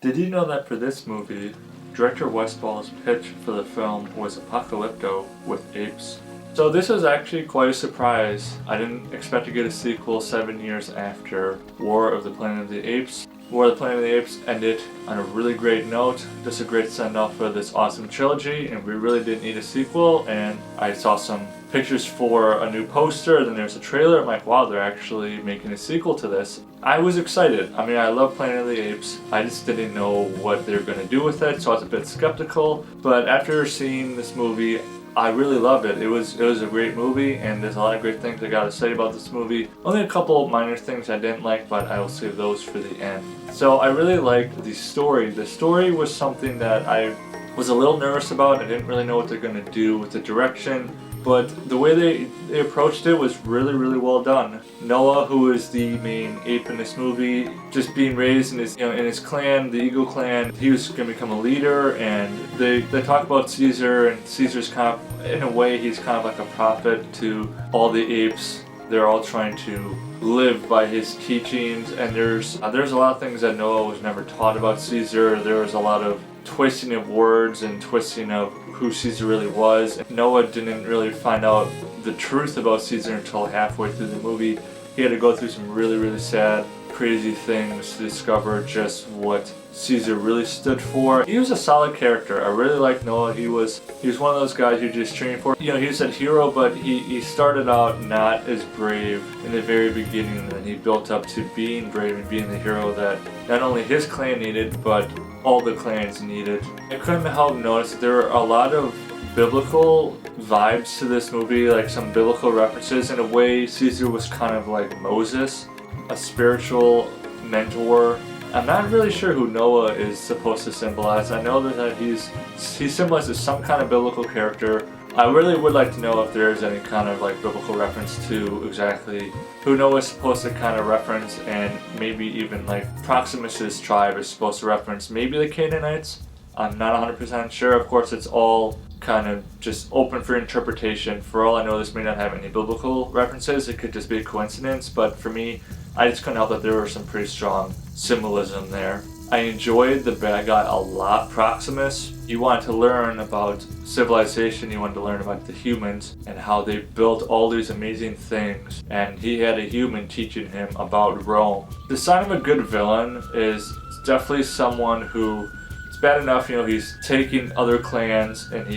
Did you know that for this movie, director Westfall's pitch for the film was Apocalypto with apes? So this was actually quite a surprise. I didn't expect to get a sequel 7 years after War of the Planet of the Apes. War of the Planet of the Apes ended on a really great note, just a great send-off for this awesome trilogy, and we really didn't need a sequel. And I saw some pictures for a new poster, then there's a trailer. I'm like, wow, they're actually making a sequel to this. I was excited. I mean, I love Planet of the Apes. I just didn't know what they were going to do with it, so I was a bit skeptical. But after seeing this movie, I really loved it. It was a great movie, and there's a lot of great things I gotta say about this movie. Only a couple minor things I didn't like, but I will save those for the end. So I really liked the story. The story was something that I was a little nervous about. I didn't really know what they're gonna do with the direction, but the way they approached it was really, really well done. Noah, who is the main ape in this movie, just being raised in his clan, the Eagle clan, he was gonna become a leader, and they talk about Caesar, and Caesar's kind of, in a way, he's kind of like a prophet to all the apes. They're all trying to live by his teachings, and there's a lot of things that Noah was never taught about Caesar. There was a lot of twisting of words and twisting of who Caesar really was. Noah didn't really find out the truth about Caesar until halfway through the movie. He had to go through some really, really sad, crazy things to discover just what Caesar really stood for. He was a solid character. I really liked Noah. He was one of those guys you're just cheering for. You know, he was a hero, but he started out not as brave in the very beginning, and then he built up to being brave and being the hero that not only his clan needed, but all the clans needed. I couldn't help notice that there were a lot of biblical vibes to this movie, like some biblical references. In a way, Caesar was kind of like Moses, a spiritual mentor. I'm not really sure who Noah is supposed to symbolize. I know that he symbolizes some kind of biblical character. I really would like to know if there is any kind of like biblical reference to exactly who Noah is supposed to kind of reference, and maybe even like Proximus's tribe is supposed to reference maybe the Canaanites. I'm not 100% sure. Of course, it's all kind of just open for interpretation. For all I know, this may not have any biblical references. It could just be a coincidence, but for me, I just couldn't help that there was some pretty strong symbolism there. I enjoyed the bad guy a lot, Proximus. You wanted to learn about civilization, you wanted to learn about the humans and how they built all these amazing things, and he had a human teaching him about Rome. The sign of a good villain is definitely someone who, it's bad enough, he's taking other clans and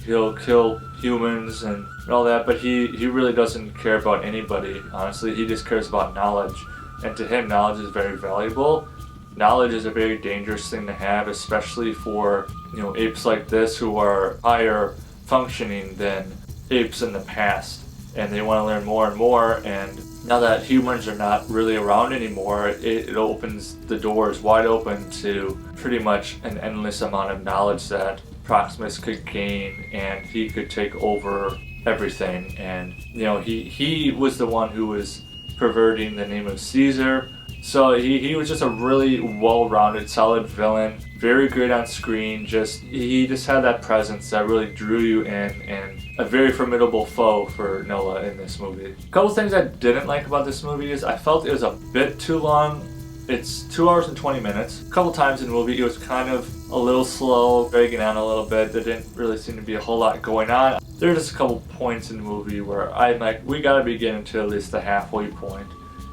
he'll kill humans and all that, but he really doesn't care about anybody, honestly. He just cares about knowledge, and to him knowledge is very valuable. Knowledge is a very dangerous thing to have, especially for apes like this who are higher functioning than apes in the past, and they want to learn more and more. And now that humans are not really around anymore, it opens the doors wide open to pretty much an endless amount of knowledge that Proximus could gain, and he could take over everything. And he was the one who was perverting the name of Caesar. So he was just a really well-rounded, solid villain, very great on screen. He just had that presence that really drew you in, and a very formidable foe for Noah in this movie. A couple things I didn't like about this movie is I felt it was a bit too long. It's 2 hours and 20 minutes. A couple times in the movie it was kind of a little slow, dragging on a little bit. There didn't really seem to be a whole lot going on. There were just a couple points in the movie where I'm like, we gotta be getting to at least the halfway point.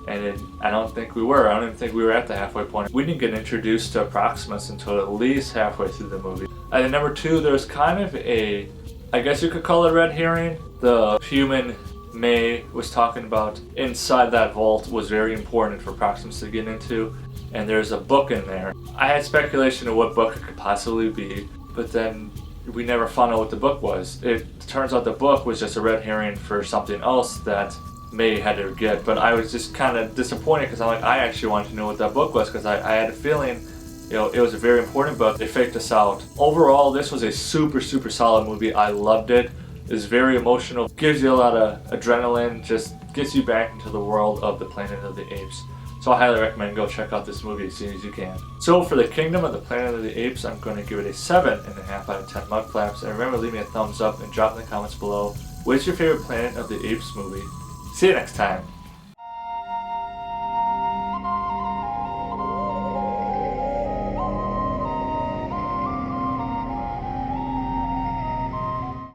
And I don't think we were. I don't even think we were at the halfway point. We didn't get introduced to Proximus until at least halfway through the movie. And then number two, there's kind of I guess you could call it a red herring. The human May was talking about inside that vault was very important for Proximus to get into. And there's a book in there. I had speculation of what book it could possibly be, but then we never found out what the book was. It turns out the book was just a red herring for something else that May had to get, but I was just kind of disappointed because I'm like, I actually wanted to know what that book was, because I had a feeling it was a very important book. They faked us out. Overall, this was a super, super solid movie. I loved it. It's very emotional, gives you a lot of adrenaline, just gets you back into the world of the Planet of the Apes. So I highly recommend go check out this movie as soon as you can. So for the Kingdom of the Planet of the Apes, I'm going to give it a 7.5 out of 10 Mudflaps. And remember, leave me a thumbs up and drop in the comments below, what's your favorite Planet of the Apes movie? See you next time.